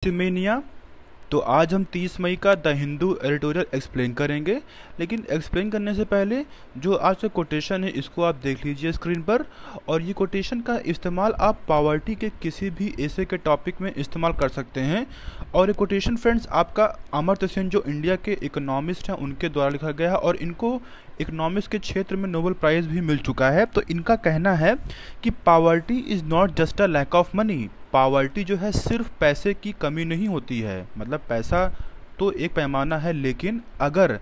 सिमेनिया। तो आज हम 30 मई का द हिंदू एडिटोरियल एक्सप्लेन करेंगे, लेकिन एक्सप्लेन करने से पहले जो आज का कोटेशन है इसको आप देख लीजिए स्क्रीन पर। और ये कोटेशन का इस्तेमाल आप पॉवर्टी के किसी भी ऐसे के टॉपिक में इस्तेमाल कर सकते हैं। और ये कोटेशन फ्रेंड्स आपका अमर्त्य सेन जो इंडिया के इकोनॉमिस्ट हैं उनके द्वारा लिखा गया है, और इनको इकोनॉमिक्स के क्षेत्र में नोबेल प्राइज़ भी मिल चुका है। तो इनका कहना है कि poverty is not just a lack of money. Poverty जो है सिर्फ पैसे की कमी नहीं होती है, मतलब पैसा तो एक पैमाना है, लेकिन अगर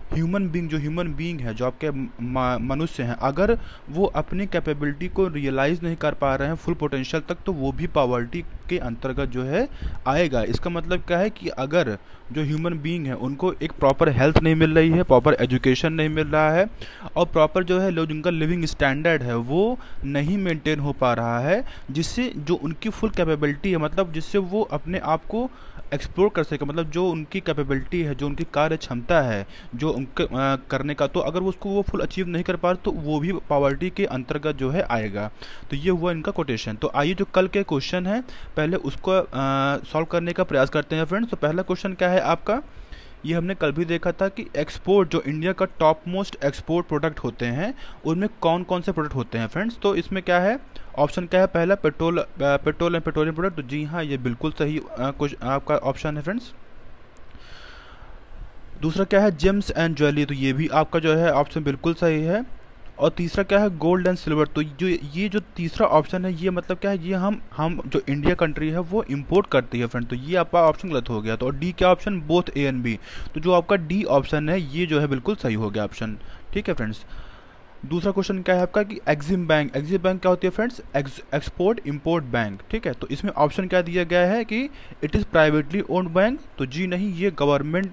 ह्यूमन बीइंग है, जो आपके मनुष्य हैं, अगर वो अपनी कैपेबिलिटी को रियलाइज़ नहीं कर पा रहे हैं फुल पोटेंशियल तक, तो वो भी पॉवर्टी के अंतर्गत जो है आएगा। इसका मतलब क्या है कि अगर जो ह्यूमन बीइंग है उनको एक प्रॉपर हेल्थ नहीं मिल रही है, प्रॉपर एजुकेशन नहीं मिल रहा है, और प्रॉपर जो है लोग जिनका लिविंग स्टैंडर्ड है वो नहीं मेंटेन हो पा रहा है, जिससे जो उनकी फुल कैपेबिलिटी है, मतलब जिससे वो अपने आप को एक्सप्लोर कर सके, मतलब जो उनकी कैपेबिलिटी है, जो उनकी कार्य क्षमता है, जो उनके करने का, तो अगर वो उसको वो फुल अचीव नहीं कर पा रहे तो वो भी पॉवर्टी के अंतर्गत जो है आएगा। तो ये हुआ इनका कोटेशन। तो आइए जो कल के क्वेश्चन है पहले उसको सॉल्व करने का प्रयास करते हैं फ्रेंड्स। तो पहला क्वेश्चन क्या है आपका, ये हमने कल भी देखा था कि एक्सपोर्ट जो इंडिया का टॉप मोस्ट एक्सपोर्ट प्रोडक्ट होते हैं उनमें कौन कौन से प्रोडक्ट होते हैं फ्रेंड्स। तो इसमें क्या है, ऑप्शन क्या है, पहला पेट्रोल एंड पेट्रोलियम प्रोडक्ट। तो जी हाँ, ये बिल्कुल सही कुछ आपका ऑप्शन है फ्रेंड्स। दूसरा क्या है, जेम्स एंड ज्वेलरी। तो ये भी आपका जो है ऑप्शन बिल्कुल सही है। और तीसरा क्या है, गोल्ड एंड सिल्वर। तो जो तीसरा ऑप्शन है, ये मतलब क्या है, ये हम जो इंडिया कंट्री है वो इंपोर्ट करती है फ्रेंड। तो ये आपका ऑप्शन गलत हो गया। तो और डी क्या option, both A and B. तो जो आपका डी ऑप्शन है ये जो है बिल्कुल सही हो गया ऑप्शन। ठीक है फ्रेंड्स। दूसरा क्वेश्चन क्या है आपका कि एग्जिम बैंक। एग्जिम बैंक क्या होती है फ्रेंड्स, एक्सपोर्ट इंपोर्ट बैंक। ठीक है। तो इसमें ऑप्शन क्या दिया गया है कि it is privately owned bank. तो जी नहीं, ये गवर्नमेंट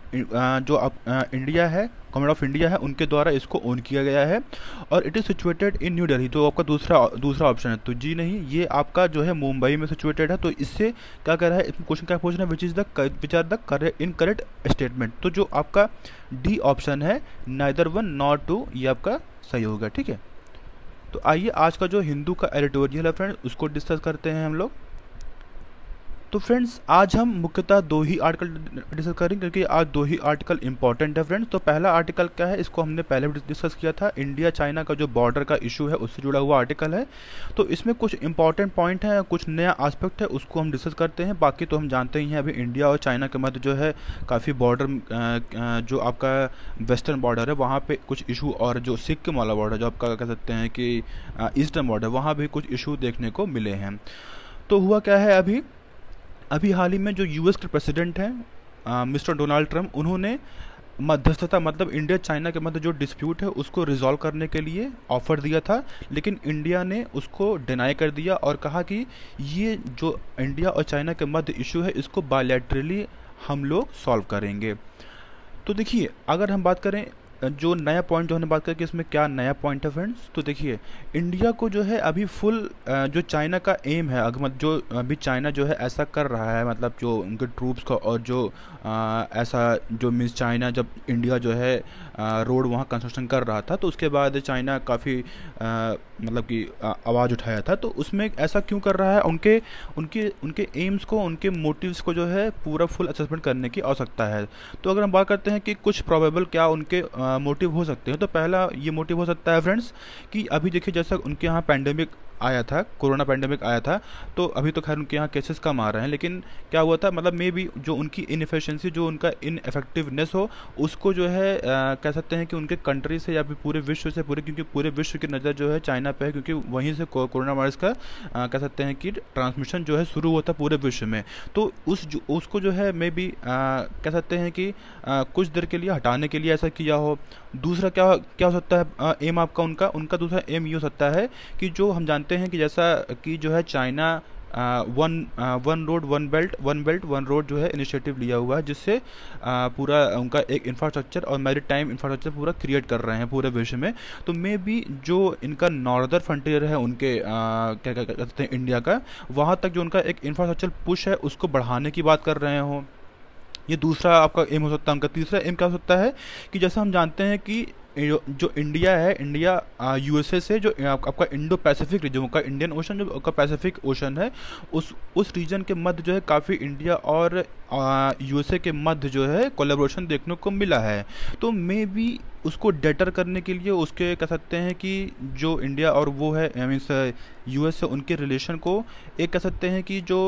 जो इंडिया है, गवर्नमेंट ऑफ इंडिया है, उनके द्वारा इसको ओन किया गया है। और it is situated in new Delhi. तो आपका दूसरा ऑप्शन है। तो जी नहीं, ये आपका जो है मुंबई में सिचुएटेड है। तो इससे क्या कर रहा है, इसमें क्वेश्चन क्या पूछ रहा है, which are the incorrect statement. तो जो आपका डी ऑप्शन है, नाइदर वन नॉर टू, ये आपका सही होगा। ठीक है। तो आइए आज का जो हिंदू का एडिटोरियल है फ्रेंड्स उसको डिस्कस करते हैं हम लोग। तो फ्रेंड्स आज हम मुख्यतः दो ही आर्टिकल डिस्कस करेंगे, क्योंकि आज दो ही आर्टिकल इंपॉर्टेंट है फ्रेंड्स। तो पहला आर्टिकल क्या है, इसको हमने पहले भी डिस्कस किया था, इंडिया चाइना का जो बॉर्डर का इशू है उससे जुड़ा हुआ आर्टिकल है। तो इसमें कुछ इंपॉर्टेंट पॉइंट है, कुछ नया एस्पेक्ट है, उसको हम डिस्कस करते हैं। बाकी तो हम जानते ही हैं अभी इंडिया और चाइना के मध्य जो है काफ़ी बॉर्डर जो आपका वेस्टर्न बॉर्डर है वहाँ पे कुछ इशू, और जो सिक्किम वाला बॉर्डर जो आपका कह सकते हैं कि ईस्टर्न बॉर्डर, वहाँ भी कुछ इशू देखने को मिले हैं। तो हुआ क्या है, अभी हाल ही में जो यूएस के प्रेसिडेंट हैं मिस्टर डोनाल्ड ट्रंप, उन्होंने मध्यस्थता, मतलब इंडिया चाइना के मध्य जो डिस्प्यूट है उसको रिजॉल्व करने के लिए ऑफर दिया था, लेकिन इंडिया ने उसको डिनाई कर दिया और कहा कि ये जो इंडिया और चाइना के मध्य इशू है इसको बायलैटरली हम लोग सॉल्व करेंगे। तो देखिए, अगर हम बात करें जो नया पॉइंट जो हमने बात करें कि इसमें क्या नया पॉइंट है फ्रेंड्स, तो देखिए इंडिया को जो है अभी फुल जो चाइना का एम है, अगर जो अभी चाइना जो है ऐसा कर रहा है, मतलब जो उनके ट्रूप्स का, और जो ऐसा जो मिस चाइना जब इंडिया जो है रोड वहाँ कंस्ट्रक्शन कर रहा था, तो उसके बाद चाइना काफ़ी मतलब कि आवाज़ उठाया था। तो उसमें ऐसा क्यों कर रहा है, उनके उनके उनके एम्स को, उनके मोटिव्स को जो है पूरा फुल असेसमेंट करने की आवश्यकता है। तो अगर हम बात करते हैं कि कुछ प्रोबेबल क्या उनके मोटिव हो सकते हैं, तो पहला ये मोटिव हो सकता है फ्रेंड्स कि अभी देखिए जैसा उनके यहाँ पैंडेमिक आया था, कोरोना पैंडेमिक आया था, तो अभी तो खैर उनके यहाँ केसेस कम आ रहे हैं, लेकिन क्या हुआ था, मतलब मे बी जो उनकी इनएफिशिएंसी, जो उनका इनएफेक्टिवनेस हो, उसको जो है कह सकते हैं कि उनके कंट्री से या फिर पूरे विश्व से, क्योंकि पूरे विश्व की नज़र जो है चाइना पे है, क्योंकि वहीं से कोरोना वायरस का कह सकते हैं कि ट्रांसमिशन जो है शुरू होता पूरे विश्व में। तो उसको जो है मे बी कह सकते हैं कि कुछ देर के लिए हटाने के लिए ऐसा किया हो। दूसरा क्या क्या हो सकता है एम आपका, उनका दूसरा एम ये हो सकता है कि जो हम जानते हैं कि जैसा कि जो है China one road one belt one road जो है इनिशिएटिव लिया हुआ है, जिससे पूरा उनका एक इंफ्रास्ट्रक्चर और मैरीटाइम इंफ्रास्ट्रक्चर पूरा क्रिएट कर रहे हैं पूरे विश्व में। तो मे बी जो इनका नॉर्दर फ्रंटियर है उनके क्या क्या कहते हैं इंडिया का, वहाँ तक जो उनका एक इंफ्रास्ट्रक्चर पुश है उसको बढ़ाने की बात कर रहे हों। ये दूसरा आपका एम हो सकता है उनका। तीसरा एम क्या हो सकता है कि जैसा हम जानते हैं कि जो इंडिया है, इंडिया यूएसए से जो आपका इंडो पैसिफिक रीजन का इंडियन ओशन, जो आपका पैसिफिक ओशन है, उस रीजन के मध्य जो है काफ़ी इंडिया और यूएसए के मध्य जो है कोलैबोरेशन देखने को मिला है। तो मे बी उसको डेटर करने के लिए उसके कह सकते हैं कि जो इंडिया और वो है मीन्स यूएसए, उनके रिलेशन को एक कह सकते हैं कि जो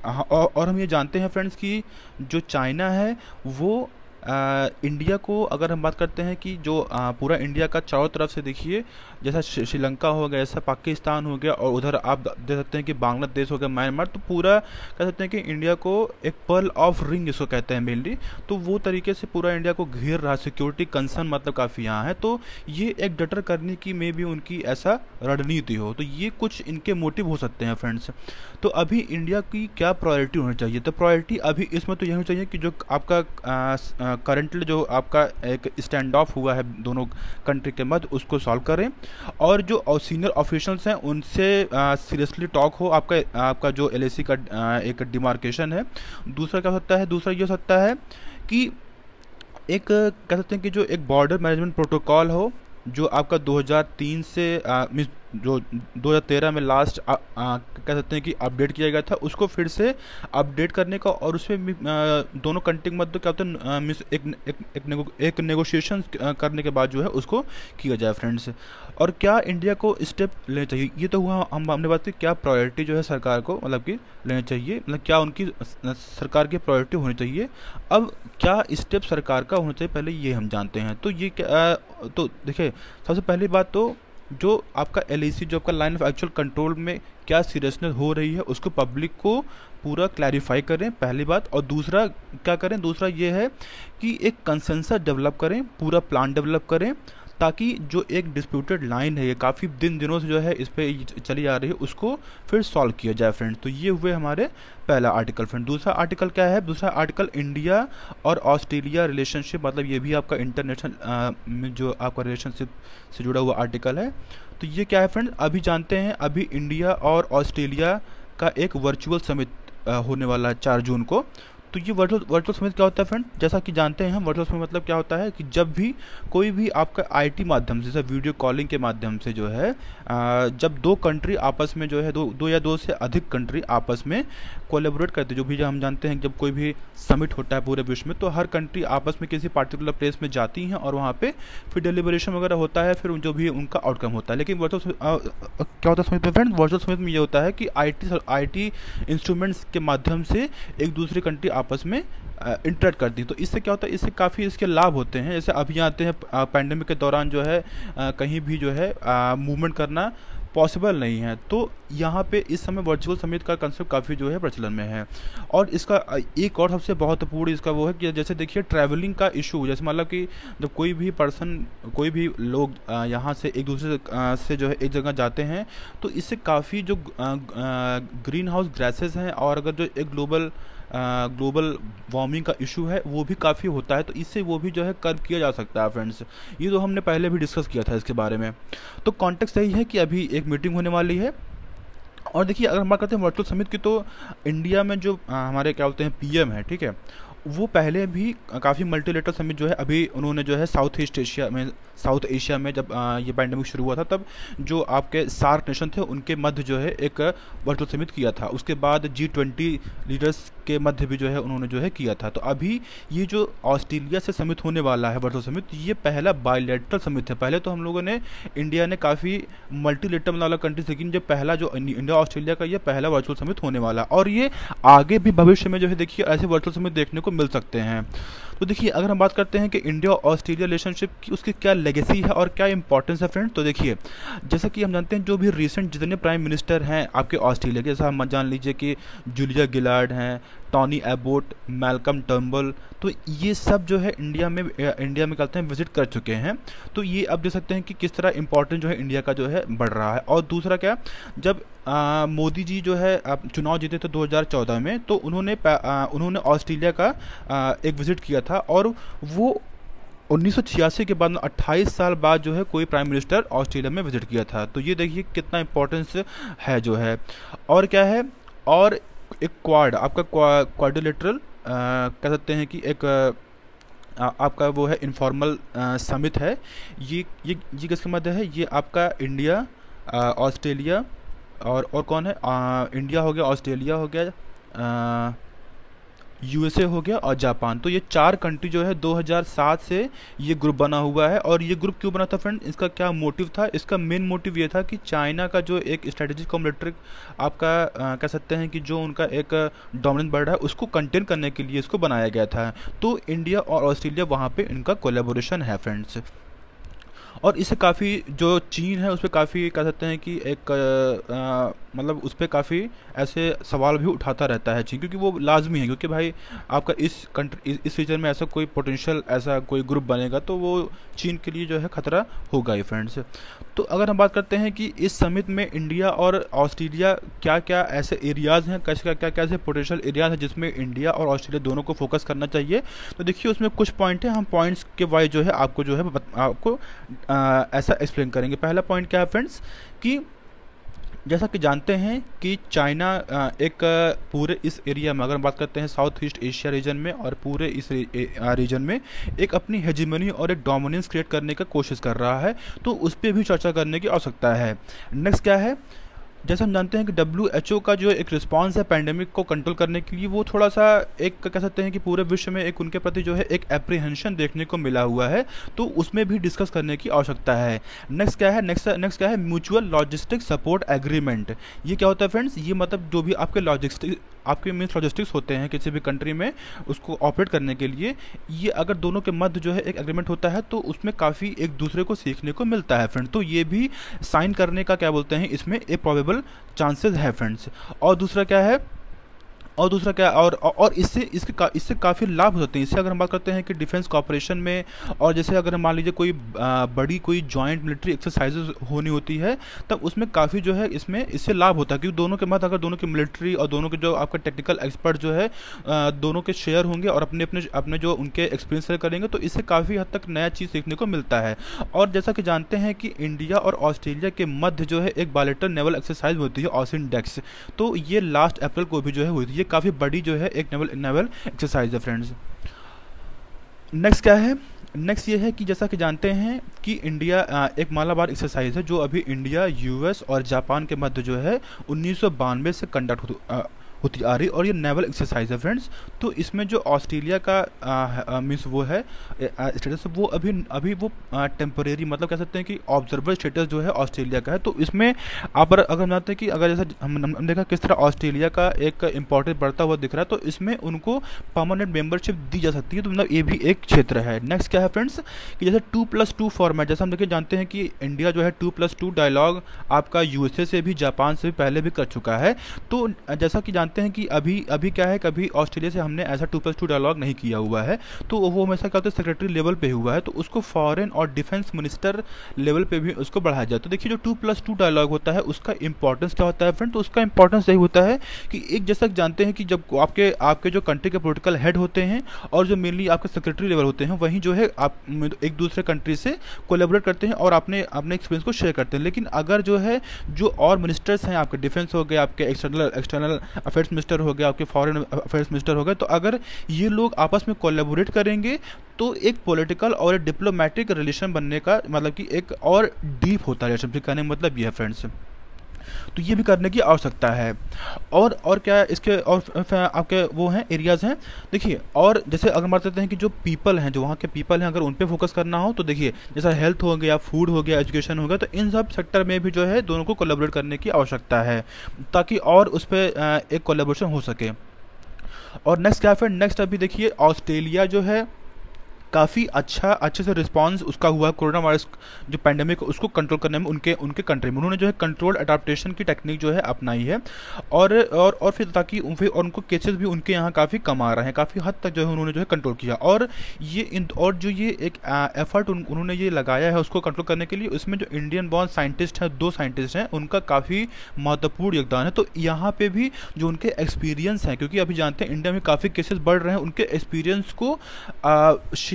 और हम ये जानते हैं फ्रेंड्स कि जो चाइना है वो इंडिया को, अगर हम बात करते हैं कि जो पूरा इंडिया का चारों तरफ से देखिए, जैसा श्रीलंका हो गया, जैसा पाकिस्तान हो गया, और उधर आप देख सकते हैं कि बांग्लादेश हो गया, म्यांमार, तो पूरा कह सकते हैं कि इंडिया को एक पर्ल ऑफ रिंग इसको कहते हैं मेनली, तो वो तरीके से पूरा इंडिया को घेर रहा, सिक्योरिटी कंसर्न मतलब काफ़ी यहाँ है। तो ये एक डटर करने की मे भी उनकी ऐसा रणनीति हो, तो ये कुछ इनके मोटिव हो सकते हैं फ्रेंड्स। तो अभी इंडिया की क्या प्रायोरिटी होनी चाहिए? तो प्रायोरिटी अभी इसमें तो यही होनी चाहिए कि जो आपका करंटली जो आपका एक स्टैंड ऑफ हुआ है दोनों कंट्री के मध्य, उसको सॉल्व करें, और जो सीनियर ऑफिशियल्स हैं उनसे सीरियसली टॉक हो। आपका जो एलएसी का एक डिमार्केशन है। दूसरा क्या हो सकता है? दूसरा ये हो सकता है कि एक कह सकते हैं कि जो एक बॉर्डर मैनेजमेंट प्रोटोकॉल हो, जो आपका 2003 से मीन्स जो 2013 में लास्ट कह सकते हैं कि अपडेट किया गया था, उसको फिर से अपडेट करने का, और उसमें दोनों कंट्री के मध्य क्या होता है मीन्स एक नेगोशिएशन करने के बाद जो है उसको किया जाए फ्रेंड्स। और क्या इंडिया को स्टेप लेने चाहिए, ये तो हुआ हमने बात की क्या प्रायोरिटी जो है सरकार को मतलब कि लेनी चाहिए, मतलब क्या उनकी सरकार की प्रायोरिटी होनी चाहिए। अब क्या स्टेप सरकार का होना चाहिए पहले ये हम जानते हैं। तो ये क्या तो देखिए, सबसे पहली बात तो जो आपका एलआईसी, जो आपका लाइन ऑफ एक्चुअल कंट्रोल में क्या सीरियसनेस हो रही है, उसको पब्लिक को पूरा क्लैरिफाई करें, पहली बात। और दूसरा क्या करें? दूसरा ये है कि एक कंसेंसस डेवलप करें, पूरा प्लान डेवलप करें, ताकि जो एक डिस्प्यूटेड लाइन है, ये काफ़ी दिनों से जो है इस पे चली आ रही है, उसको फिर सॉल्व किया जाए फ्रेंड्स। तो ये हुए हमारे पहला आर्टिकल फ्रेंड। दूसरा आर्टिकल क्या है? दूसरा आर्टिकल इंडिया और ऑस्ट्रेलिया रिलेशनशिप, मतलब ये भी आपका इंटरनेशनल में जो आपका रिलेशनशिप से जुड़ा हुआ आर्टिकल है। तो ये क्या है फ्रेंड? अभी जानते हैं, अभी इंडिया और ऑस्ट्रेलिया का एक वर्चुअल समिट होने वाला है 4 जून को। तो ये वर्चुअल समिट क्या होता है फ्रेंड? जैसा कि जानते हैं हम, वर्चुअल समिट मतलब क्या होता है कि जब भी कोई भी आपका आईटी माध्यम से, जैसे वीडियो कॉलिंग के माध्यम से जो है जब दो कंट्री आपस में जो है दो या दो से अधिक कंट्री आपस में कोलैबोरेट करते हैं, जो भी हम जानते हैं जब कोई भी समिट होता है पूरे विश्व में, तो हर कंट्री आपस में किसी पार्टिकुलर प्लेस में जाती हैं और वहाँ पे फिर डिलिबरेशन वगैरह होता है, फिर जो भी उनका आउटकम होता है। लेकिन वर्चुअल क्या होता है समिट में फ्रेंड? वर्चुअल समिट में ये होता है कि आईटी इंस्ट्रूमेंट्स के माध्यम से एक दूसरी कंट्री आपस में इंटरेक्ट करती है। तो इससे क्या होता है? इससे काफ़ी इसके लाभ होते हैं। जैसे अभी आते हैं पैंडेमिक के दौरान जो है कहीं भी जो है मूवमेंट करना पॉसिबल नहीं है, तो यहाँ पे इस समय वर्चुअल समिट का कंसेप्ट काफ़ी जो है प्रचलन में है। और इसका एक और सबसे महत्वपूर्ण इसका वो है कि जैसे देखिए ट्रैवलिंग का इशू, जैसे मतलब कि जब कोई भी पर्सन, कोई भी लोग यहाँ से एक दूसरे से जो है एक जगह जाते हैं, तो इससे काफ़ी जो ग्रीन हाउस गैसेस हैं, और अगर जो एक ग्लोबल वार्मिंग का इशू है वो भी काफ़ी होता है, तो इससे वो भी जो है कर्व किया जा सकता है फ्रेंड्स। ये तो हमने पहले भी डिस्कस किया था इसके बारे में। तो कॉन्टेक्स्ट यही है कि अभी एक मीटिंग होने वाली है। और देखिए, अगर हम बात करते हैं वर्चुअल समिट की, तो इंडिया में जो हमारे क्या बोलते हैं पीएम है, ठीक है, वो पहले भी काफ़ी मल्टीलेटरल समिट जो है अभी उन्होंने जो है साउथ एशिया में जब ये पैंडेमिक शुरू हुआ था, तब जो आपके सार्क नेशन थे उनके मध्य जो है एक वर्चुअल समिट किया था। उसके बाद G20 लीडर्स के मध्य भी जो है उन्होंने जो है किया था। तो अभी ये जो ऑस्ट्रेलिया से समिट होने वाला है वर्चुअल समिट, ये पहला बायलैटरल समिट है। पहले तो हम लोगों ने इंडिया ने काफ़ी मल्टीलेटरल वाला कंट्रीज, लेकिन जो पहला जो इंडिया ऑस्ट्रेलिया का ये पहला वर्चुअल समिट होने वाला, और ये आगे भी भविष्य में जो है देखिए ऐसे वर्चुअल समिट देखने को मिल सकते हैं। तो देखिए, अगर हम बात करते हैं कि इंडिया और ऑस्ट्रेलिया रिलेशनशिप की उसकी क्या लेगेसी है और क्या इंपॉर्टेंस है फ्रेंड, तो देखिए जैसा कि हम जानते हैं जो भी रिसेंट जितने प्राइम मिनिस्टर हैं आपके ऑस्ट्रेलिया के, जैसा हम जान लीजिए कि जूलिया गिलार्ड हैं, टॉनी एबोट, मैल्कम टर्नबुल, तो ये सब जो है इंडिया में कहते हैं विजिट कर चुके हैं। तो ये अब देख सकते हैं कि किस तरह इंपॉर्टेंट जो है इंडिया का जो है बढ़ रहा है। और दूसरा क्या, जब मोदी जी जो है चुनाव जीते थे 2014 में, तो उन्होंने ऑस्ट्रेलिया का एक विजिट किया था, और वो 1986 के बाद 28 साल बाद जो है कोई प्राइम मिनिस्टर ऑस्ट्रेलिया में विजिट किया था। तो ये देखिए कितना इंपॉर्टेंस है जो है। और क्या है, और एक क्वाड आपका क्वाड्रिलेटरल कह सकते हैं कि एक आपका वो है इनफॉर्मल समिट है। ये किसके मध्य है? ये आपका इंडिया, ऑस्ट्रेलिया और कौन है? इंडिया हो गया, ऑस्ट्रेलिया हो गया, यूएसए हो गया और जापान। तो ये 4 कंट्री जो है 2007 से ये ग्रुप बना हुआ है। और ये ग्रुप क्यों बना था फ्रेंड? इसका क्या मोटिव था? इसका मेन मोटिव ये था कि चाइना का जो एक स्ट्रेटेजिक मिलिट्री आपका कह सकते हैं कि जो उनका एक डोमिनेंस बढ़ रहा है उसको कंटेन करने के लिए इसको बनाया गया था। तो इंडिया और ऑस्ट्रेलिया वहाँ पे इनका कोलेबोरेशन है फ्रेंड्स। और इससे काफ़ी जो चीन है उस पर काफ़ी कह सकते हैं कि एक मतलब उस पर काफ़ी ऐसे सवाल भी उठाता रहता है चीन, क्योंकि वो लाजमी है, क्योंकि भाई आपका इस कंट्री इस रीजन में ऐसा कोई पोटेंशियल ऐसा कोई ग्रुप बनेगा तो वो चीन के लिए जो है खतरा होगा ही फ्रेंड्स। तो अगर हम बात करते हैं कि इस समिट में इंडिया और ऑस्ट्रेलिया क्या क्या ऐसे एरियाज़ हैं, कैसे क्या क्या ऐसे पोटेंशियल एरियाज़ हैं जिसमें इंडिया और ऑस्ट्रेलिया दोनों को फोकस करना चाहिए। तो देखिए उसमें कुछ पॉइंट है, हम पॉइंट्स के वाइज जो है आपको जो है आपको ऐसा एक्सप्लेन करेंगे। पहला पॉइंट क्या है फ्रेंड्स कि जैसा कि जानते हैं कि चाइना एक पूरे इस एरिया में, अगर हम बात करते हैं साउथ ईस्ट एशिया रीजन में और पूरे इस रीजन में एक अपनी हेजिमनी और एक डोमिनेंस क्रिएट करने का कोशिश कर रहा है। तो उस पर भी चर्चा करने की आवश्यकता है। नेक्स्ट क्या है? जैसे हम जानते हैं कि WHO का जो एक रिस्पांस है पैंडेमिक को कंट्रोल करने के लिए वो थोड़ा सा एक कह सकते हैं कि पूरे विश्व में एक उनके प्रति जो है एक एप्रीहेंशन देखने को मिला हुआ है। तो उसमें भी डिस्कस करने की आवश्यकता है। नेक्स्ट क्या है? नेक्स्ट क्या है? Mutual logistic support agreement. ये क्या होता है फ्रेंड्स? ये मतलब जो भी आपके मीन्स लॉजिस्टिक्स होते हैं किसी भी कंट्री में उसको ऑपरेट करने के लिए, ये अगर दोनों के मध्य जो है एक एग्रीमेंट होता है तो उसमें काफ़ी एक दूसरे को सीखने को मिलता है फ्रेंड। तो ये भी साइन करने का क्या बोलते हैं इसमें एक प्रोबेबल चांसेस है फ्रेंड्स। और दूसरा क्या है? और इससे काफ़ी लाभ होते हैं। इससे अगर हम बात करते हैं कि डिफेंस कॉपरेशन में, और जैसे अगर मान लीजिए कोई बड़ी कोई जॉइंट मिलिट्री एक्सरसाइजेज होनी होती है तब उसमें काफ़ी जो है इसमें इससे लाभ होता है, क्योंकि दोनों के मध्य अगर दोनों की मिलिट्री और दोनों के जो आपका टेक्निकल एक्सपर्ट जो है दोनों के शेयर होंगे और अपने अपने अपने जो उनके एक्सपीरियंस शेयर करेंगे तो इससे काफ़ी हद तक नया चीज़ सीखने को मिलता है। और जैसा कि जानते हैं कि इंडिया और ऑस्ट्रेलिया के मध्य जो है एक बायलैटरल नेवल एक्सरसाइज होती है ऑसिनडेक्स। तो ये लास्ट अप्रैल को भी जो है हुई थी। ये काफ़ी बड़ी जो है एक नेवल एक्सरसाइज है फ्रेंड्स। नेक्स्ट क्या है? नेक्स्ट ये है कि जैसा कि जानते हैं कि इंडिया एक मालाबार एक्सरसाइज है जो अभी इंडिया, यूएस और जापान के मध्य जो है 1992 से कंडक्ट होती आ रही, और ये नेवल एक्सरसाइज है फ्रेंड्स। तो इसमें जो ऑस्ट्रेलिया का मीन्स वो है स्टेटस, वो अभी वो टेम्परेरी मतलब कह सकते हैं कि ऑब्जर्वर स्टेटस जो है ऑस्ट्रेलिया का है। तो इसमें अगर हम जानते हैं कि अगर जैसा हम देखा किस तरह ऑस्ट्रेलिया का एक इंपॉर्टेंस बढ़ता हुआ दिख रहा है, तो इसमें उनको परमानेंट मेंबरशिप दी जा सकती है। तो मतलब ये भी एक क्षेत्र है। नेक्स्ट क्या है फ्रेंड्स कि जैसे 2+2 फॉर्मेट, जैसे हम देखिए जानते हैं कि इंडिया जो है 2+2 डायलॉग आपका यूएसए से भी, जापान से भी पहले भी कर चुका है। तो जैसा कि जानते हैं कि अभी क्या है, कभी ऑस्ट्रेलिया से हमने ऐसा 2+2 डायलॉग नहीं किया हुआ है। तो वो हमेशा क्या होता है सेक्रेटरी लेवल पे हुआ है, तो उसको फॉरेन और डिफेंस मिनिस्टर लेवल पे भी उसको बढ़ाया जाए। तो देखिए जो 2+2 डायलॉग होता है उसका इंपॉर्टेंस क्या होता है फ्रेंड? तो उसका इंपॉर्टेंस यही होता है कि एक जैसा जानते हैं कि जब आपके जो कंट्री के पॉलिटिकल हेड होते हैं और जो मेनली आपके सेक्रेटरी लेवल होते हैं वहीं जो है आप एक दूसरे कंट्री से कोलैबोरेट करते हैं और अपने एक्सपीरियंस को शेयर करते हैं। लेकिन अगर जो है जो और मिनिस्टर्स हैं, आपके डिफेंस हो गए, आपके एक्सटर्नल अफेयर्स मिनिस्टर हो गया, आपके फॉरेन अफेयर्स मिनिस्टर हो गए, तो अगर ये लोग आपस में कोलैबोरेट करेंगे तो एक पॉलिटिकल और एक डिप्लोमेटिक रिलेशन बनने का मतलब कि एक और डीप होता है रिलेशनशिप, कहने का मतलब ये है फ्रेंड्स। तो ये भी करने की आवश्यकता है। और क्या इसके और आपके वो हैं एरियाज़ हैं। देखिए और जैसे अगर बात करते हैं कि जो पीपल हैं, जो वहाँ के पीपल हैं, अगर उन पे फोकस करना हो तो देखिए जैसा हेल्थ हो गया, फूड हो गया, एजुकेशन हो गया, तो इन सब सेक्टर में भी जो है दोनों को कोलैबोरेट करने की आवश्यकता है ताकि और उस पर एक कोलैबोरेशन हो सके। और नेक्स्ट क्या है? नेक्स्ट अभी देखिए ऑस्ट्रेलिया जो है काफ़ी अच्छे से रिस्पांस उसका हुआ कोरोना वायरस जो पैंडेमिक उसको कंट्रोल करने में उनके कंट्री में उन्होंने जो है कंट्रोल अडाप्टेशन की टेक्निक जो है अपनाई है। और फिर ताकि फिर और उनको केसेस भी उनके यहाँ काफ़ी कम आ रहे हैं, काफ़ी हद तक जो है उन्होंने जो है कंट्रोल किया। और जो ये एक एफर्ट उन्होंने ये लगाया है उसको कंट्रोल करने के लिए, उसमें जो इंडियन बॉर्न साइंटिस्ट हैं, 2 साइंटिस्ट हैं, उनका काफ़ी महत्वपूर्ण योगदान है। तो यहाँ पे भी जो उनके एक्सपीरियंस हैं, क्योंकि अभी जानते हैं इंडिया में काफ़ी केसेस बढ़ रहे हैं, उनके एक्सपीरियंस को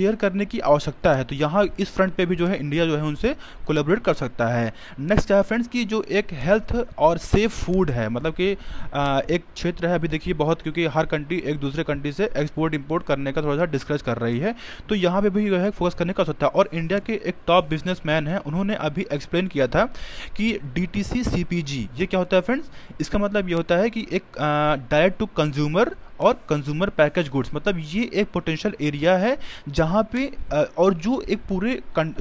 शेयर करने की आवश्यकता है। तो यहाँ इस फ्रंट पे भी जो है इंडिया जो है उनसे कोलैबोरेट कर सकता है। नेक्स्ट क्या है फ्रेंड्स कि जो एक हेल्थ और सेफ फूड है, मतलब कि एक क्षेत्र है अभी देखिए बहुत, क्योंकि हर कंट्री एक दूसरे कंट्री से एक्सपोर्ट इंपोर्ट करने का थोड़ा सा डिस्कस कर रही है, तो यहाँ पे भी जो है फोकस करने का आवश्यकता है। और इंडिया के एक टॉप बिजनेसमैन हैं, उन्होंने अभी एक्सप्लेन किया था कि DTC CPG ये क्या होता है फ्रेंड्स। इसका मतलब ये होता है कि एक डायरेक्ट टू कंज्यूमर और कंज्यूमर पैकेज गुड्स, मतलब ये एक पोटेंशियल एरिया है जहाँ पे और जो एक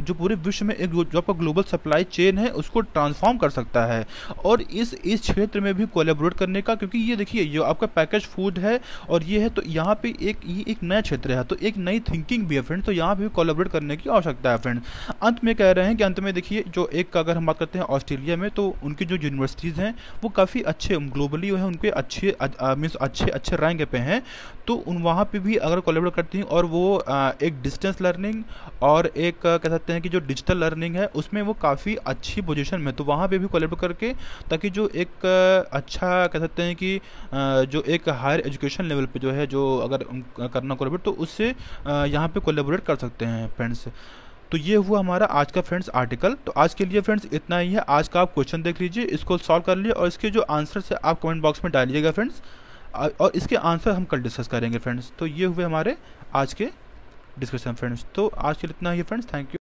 जो पूरे विश्व में एक जो आपका ग्लोबल सप्लाई चेन है उसको ट्रांसफॉर्म कर सकता है। और इस क्षेत्र में भी कोलैबोरेट करने का, क्योंकि ये देखिए ये आपका पैकेज फूड है और ये है, तो यहाँ पे ये एक नया क्षेत्र है, तो एक नई थिंकिंग भी है फ्रेंड, तो यहाँ पे भी कोलैबोरेट करने की आवश्यकता है फ्रेंड। अंत में कह रहे हैं कि अंत में देखिए जो एक अगर हम बात करते हैं ऑस्ट्रेलिया में, तो उनकी जो यूनिवर्सिटीज़ हैं वो काफ़ी अच्छे ग्लोबली जो है उनके अच्छे मीन्स अच्छे रैंक पे हैं, तो उन वहाँ पे भी अगर कोलैबोरेट करती हैं और वो एक डिस्टेंस लर्निंग और एक कह सकते हैं कि जो डिजिटल लर्निंग है उसमें वो काफ़ी अच्छी पोजीशन में, तो वहाँ पे भी कोलैबोरेट करके ताकि जो एक अच्छा कह सकते हैं कि जो एक हायर एजुकेशन लेवल पे जो है जो अगर करना कोलैबोरेट, तो उससे यहाँ पे कोलैबोरेट कर सकते हैं फ्रेंड्स। तो ये हुआ हमारा आज का फ्रेंड्स आर्टिकल। तो आज के लिए फ्रेंड्स इतना ही है। आज का आप क्वेश्चन देख लीजिए, इसको सॉल्व कर लीजिए और इसके जो आंसर है आप कमेंट बॉक्स में डालिएगा फ्रेंड्स, और इसके आंसर हम कल डिस्कस करेंगे फ्रेंड्स। तो ये हुए हमारे आज के डिस्कशन फ्रेंड्स। तो आज के लिए इतना ही फ्रेंड्स, थैंक यू।